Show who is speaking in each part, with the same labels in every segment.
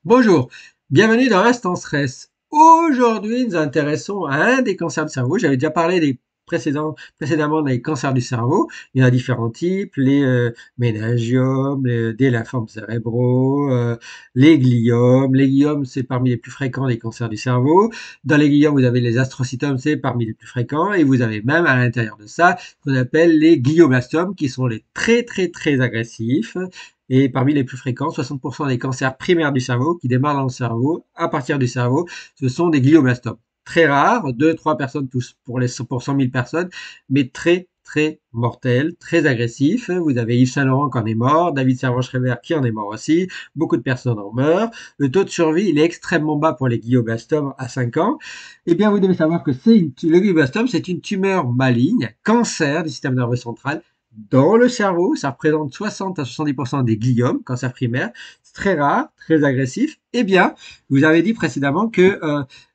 Speaker 1: Bonjour, bienvenue dans l'Instant Stress. Aujourd'hui, nous intéressons à un des cancers du cerveau. J'avais déjà parlé précédemment des cancers du cerveau. Il y en a différents types, les méningiomes, des lymphomes cérébraux, les gliomes. Les gliomes, c'est parmi les plus fréquents des cancers du cerveau. Dans les gliomes, vous avez les astrocytomes, c'est parmi les plus fréquents. Et vous avez même à l'intérieur de ça, ce qu'on appelle les glioblastomes, qui sont les très agressifs. Et parmi les plus fréquents, 60% des cancers primaires du cerveau qui démarrent dans le cerveau, à partir du cerveau, ce sont des glioblastomes. Très rares, 2-3 personnes tous pour 100 000 personnes, mais très mortels, très agressifs. Vous avez Yves Saint Laurent qui en est mort, David Servan-Schreiber qui en est mort aussi, beaucoup de personnes en meurent. Le taux de survie, il est extrêmement bas pour les glioblastomes à 5 ans. Eh bien, vous devez savoir que le glioblastome, c'est une tumeur maligne, cancer du système nerveux central, dans le cerveau. Ça représente 60 à 70% des gliomes, cancer primaire. C'est très rare, très agressif. Eh bien, vous avez dit précédemment que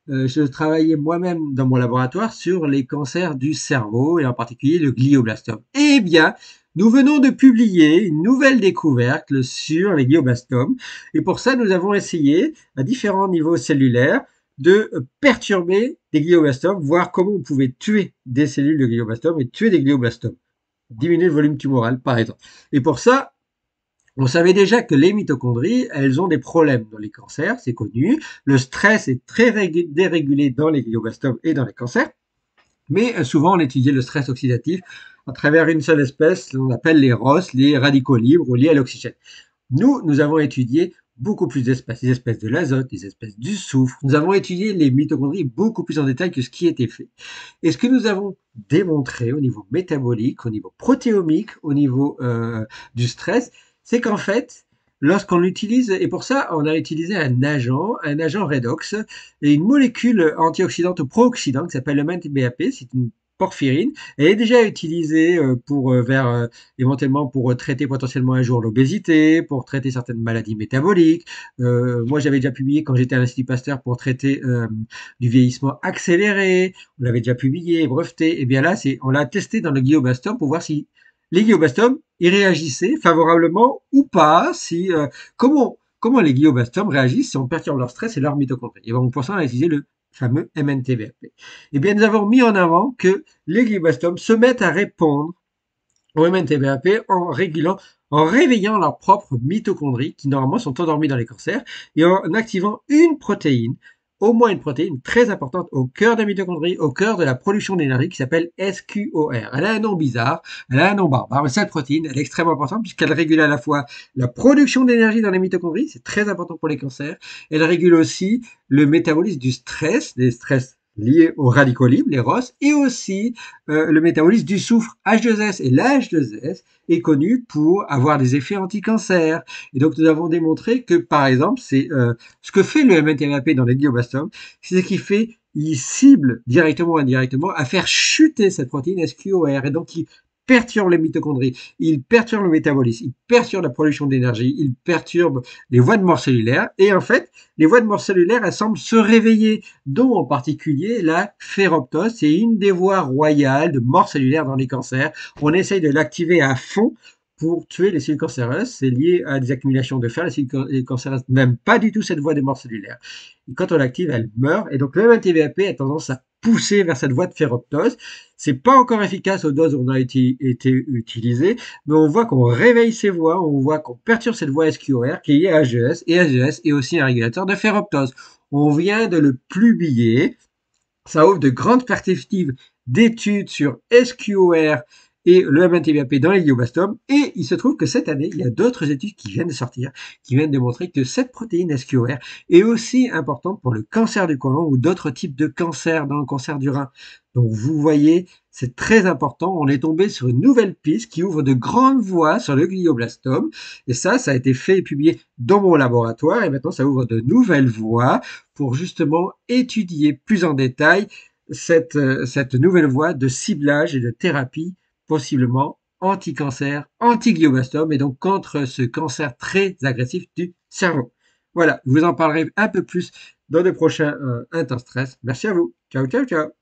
Speaker 1: je travaillais moi-même dans mon laboratoire sur les cancers du cerveau et en particulier le glioblastome. Eh bien, nous venons de publier une nouvelle découverte sur les glioblastomes et pour ça, nous avons essayé à différents niveaux cellulaires de perturber des glioblastomes, voir comment on pouvait tuer des cellules de glioblastomes et tuer des glioblastomes, diminuer le volume tumoral, par exemple. Et pour ça, on savait déjà que les mitochondries, elles ont des problèmes dans les cancers, c'est connu. Le stress est très dérégulé dans les glioblastomes et dans les cancers. Mais souvent, on étudiait le stress oxydatif à travers une seule espèce, on appelle les ROS, les radicaux libres ou liés à l'oxygène. Nous avons étudié beaucoup plus d'espèces, les espèces de l'azote, les espèces du soufre. Nous avons étudié les mitochondries beaucoup plus en détail que ce qui était fait. Et ce que nous avons démontré au niveau métabolique, au niveau protéomique, au niveau du stress, c'est qu'en fait, lorsqu'on utilise, et pour ça, on a utilisé un agent redox, et une molécule antioxydante pro-oxydant qui s'appelle le MNTBAP, c'est une porphyrine. Elle est déjà utilisée éventuellement pour traiter potentiellement un jour l'obésité, pour traiter certaines maladies métaboliques. Moi, j'avais déjà publié quand j'étais à l'Institut Pasteur pour traiter du vieillissement accéléré. On l'avait déjà publié et breveté. Et bien là, on l'a testé dans le glioblastome pour voir si les glioblastomes y réagissaient favorablement ou pas. Comment les glioblastomes réagissent si on perturbe leur stress et leur mitochondrie. Et donc pour ça, on a utilisé le fameux MNTBAP. Eh bien, nous avons mis en avant que les glioblastomes se mettent à répondre au MNTBAP en réveillant leurs propres mitochondries qui normalement sont endormies dans les cancers et en activant une protéine, au moins une protéine très importante au cœur de la mitochondrie, au cœur de la production d'énergie qui s'appelle SQOR. Elle a un nom bizarre, elle a un nom barbare, mais cette protéine, elle est extrêmement importante puisqu'elle régule à la fois la production d'énergie dans les mitochondries, c'est très important pour les cancers, elle régule aussi le métabolisme du stress, des stress liés aux radicaux libres, les ROS, et aussi le métabolisme du soufre H2S. Et l'H2S est connu pour avoir des effets anti-cancer. Et donc, nous avons démontré que, par exemple, ce que fait le MNTBAP dans les glioblastomes, c'est ce qu'il fait, il cible directement ou indirectement à faire chuter cette protéine SQOR. Et donc, il perturbe les mitochondries, il perturbe le métabolisme, il perturbe la production d'énergie, il perturbe les voies de mort cellulaire. Et en fait, les voies de mort cellulaire, elles semblent se réveiller, dont en particulier la phéroptose. C'est une des voies royales de mort cellulaire dans les cancers. On essaye de l'activer à fond pour tuer les cellules cancéreuses. C'est lié à des accumulations de fer. Les cellules cancéreuses n'aiment pas du tout cette voie de mort cellulaire. Et quand on l'active, elle meurt. Et donc le MTBAP a tendance à pousser vers cette voie de phéroptose. C'est pas encore efficace aux doses où on a été utilisé, mais on voit qu'on réveille ces voies, on voit qu'on perturbe cette voie SQOR qui est liée à HGS, et HGS est aussi un régulateur de phéroptose. On vient de le publier, ça ouvre de grandes perspectives d'études sur SQOR et le MNTBAP dans les glioblastomes. Et il se trouve que cette année, il y a d'autres études qui viennent de sortir, qui viennent démontrer que cette protéine SQOR est aussi importante pour le cancer du côlon ou d'autres types de cancers, dans le cancer du rein. Donc vous voyez, c'est très important. On est tombé sur une nouvelle piste qui ouvre de grandes voies sur le glioblastome. Et ça a été fait et publié dans mon laboratoire. Et maintenant, ça ouvre de nouvelles voies pour justement étudier plus en détail cette nouvelle voie de ciblage et de thérapie possiblement anti-cancer, anti-glioblastome et donc contre ce cancer très agressif du cerveau. Voilà, je vous en parlerai un peu plus dans les prochains Insta Stress. Merci à vous. Ciao, ciao, ciao.